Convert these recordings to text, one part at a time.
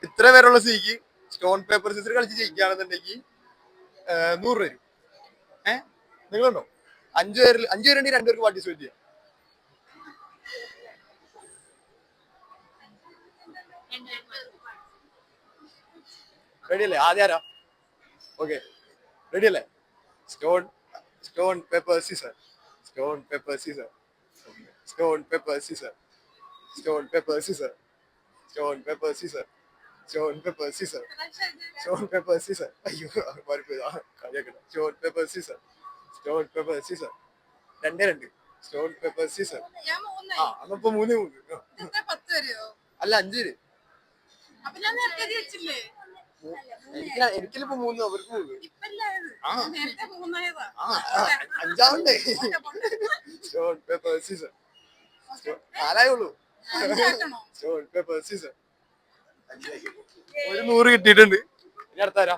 ഇത്ര പേരുള്ള സ്ഥിതിക്ക് സ്റ്റോൺ പേപ്പർ സിസർ കളിച്ച് ജയിക്കുകയാണെന്നുണ്ടെങ്കിൽ 100 രൂപ. നിങ്ങളുണ്ടോ? 5 പേരുണ്ടെങ്കിൽ 2 പേർക്ക് പാർട്ടിസിപ്പേറ്റ് ചെയ്യാം. റെഡി അല്ലേ? ആദ്യം ആരാ? ഓക്കെ, റെഡി അല്ലേ? Stone stone paper scissor, stone paper scissor, stone paper scissor, stone paper scissor, stone paper scissor, stone paper scissor, stone paper scissor. അയ്യോ കളിയാക്കണം. Stone paper scissor, stone paper scissor. 2-2. Stone paper scissor. അന്നപ്പോ 3-3. അല്ല 5 പേര്. എനിക്കിപ്പോ 3, അവർക്ക് 3. 5ആവണ്ടേ? Stone paper scissor. 4 stone paper scissor. ഒരു 100 കിട്ടിയിട്ടുണ്ട്. ഇനി അടുത്താരാ?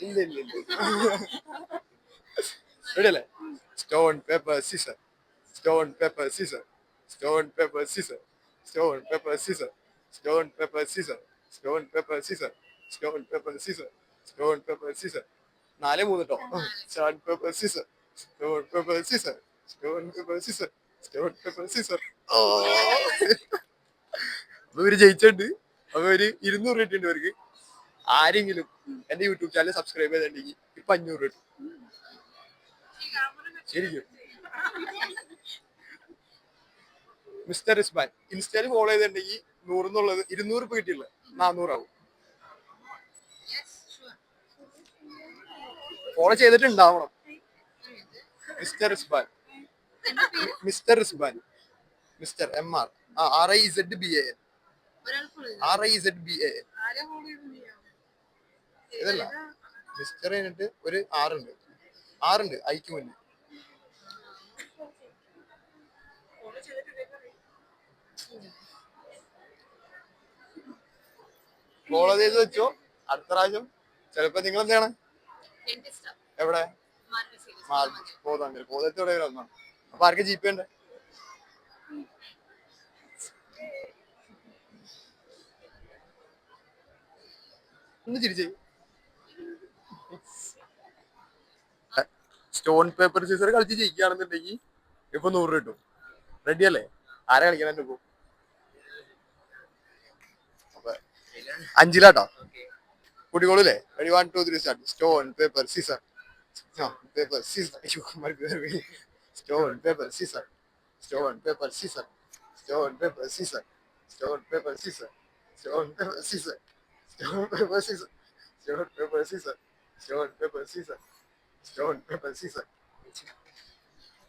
ഇല്ല ഇല്ല ഇല്ല. റെഡി അല്ലേ? Stone paper scissor, stone paper scissor, stone paper scissor, stone paper scissor, stone paper scissor, stone paper scissor, stone paper scissor, stone paper Caesar. 4-3 കേട്ടോ. Stone paper scissor, stone paper scissor, stone paper scissor, stone paper Caesar. അപ്പൊ ഇവര് ജയിച്ചിട്ടുണ്ട്. അപ്പൊ ഒരു 200 കിട്ടിയിട്ടുണ്ട് ഇവർക്ക്. ആരെങ്കിലും എന്റെ YouTube channel subscribe ചെയ്തിട്ടുണ്ടെങ്കിൽ ഇപ്പൊ 500 കിട്ടും. ശരിക്കും. മിസ്റ്റർ റിസ്ബാൻ ഇൻസ്റ്റയിൽ ഫോളോ ചെയ്തിട്ടുണ്ടെങ്കിൽ 100 എന്നുള്ളത് 200 ഇപ്പൊ കിട്ടിയില്ല, 400 ആവും. ഫോളോ ചെയ്തിട്ടുണ്ടാവണം. Mister Rizban, mister Rizban, mister MR RIZBAN, RIZBAN. ഇതല്ല, മിസ്റ്റർ കഴിഞ്ഞിട്ട് ഒരു 6 ഉണ്ട് ഐക്ക് മുന്നിൽ. ഫോളോ ചെയ്ത് വെച്ചോ. അടുത്ത പ്രാവശ്യം ചിലപ്പോ നിങ്ങൾ എന്താണ് എവിടെ പോതത്തോടെ വന്നാണ്. അപ്പൊ ആർക്ക് ജീപ്പ് ഉണ്ട്? ഒന്ന് ചിരിച്ചേ. സ്റ്റോൺ പേപ്പർ സീസർ കളിച്ച് ജയിക്കുകയാണെന്നുണ്ടെങ്കിൽ ഇപ്പൊ 100 കിട്ടും. റെഡി അല്ലേ? ആരാ കളിക്കാൻ ഇപ്പൊ? 5-ലാട്ടോ. കുട്ടികളല്ലേ? Ready 1 2 3 start. Stone paper Caesar, paper scissor, stone paper scissor, stone paper scissor, stone paper scissor, stone paper scissor, stone paper scissor, stone paper scissor, stone paper scissor, stone paper scissor, stone paper Caesar.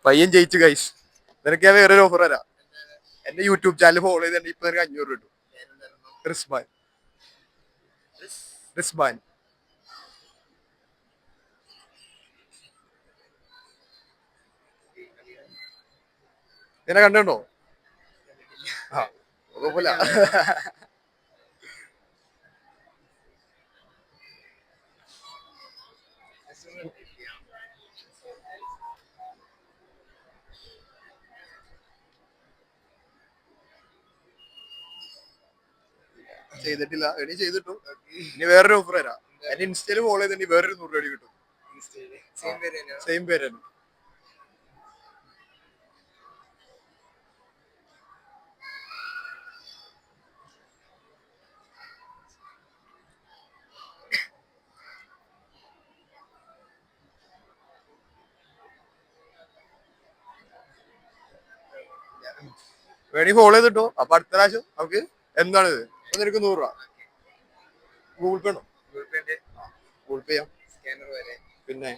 പയ്യൻ ജയിച്ചു guys. നിനക്ക് ഞാൻ വേറൊരു offer തരാം. എന്റെ YouTube channel follow ചെയ്തിട്ടുണ്ടെങ്കിൽ ഇപ്പൊ നിനക്ക് 500 കിട്ടും. റിസ്ബാൻ, റിസ്ബാൻ. നിന്നെ കണ്ടോ? ആ കുഴപ്പമില്ല. ചെയ്തിട്ടില്ല, എണി ചെയ്തിട്ടു. ഇനി വേറൊരു ഓഫർ തരാം. എന്റെ ഇൻസ്റ്റയിൽ ഫോളോ ചെയ്തിട്ടുണ്ടെങ്കിൽ വേറൊരു 100 രൂപ കിട്ടും. സെയിം പേര് തന്നെ. വേണി ഫോളോ ചെയ്തിട്ടോ. അപ്പൊ അടുത്ത പ്രാവശ്യം നമുക്ക് എന്താണിത് നിനക്ക് 100 രൂപ. ഗൂഗിൾ പേ ഉണ്ടോ? ഗൂഗിൾ പേ ചെയ്യാം. പിന്നെ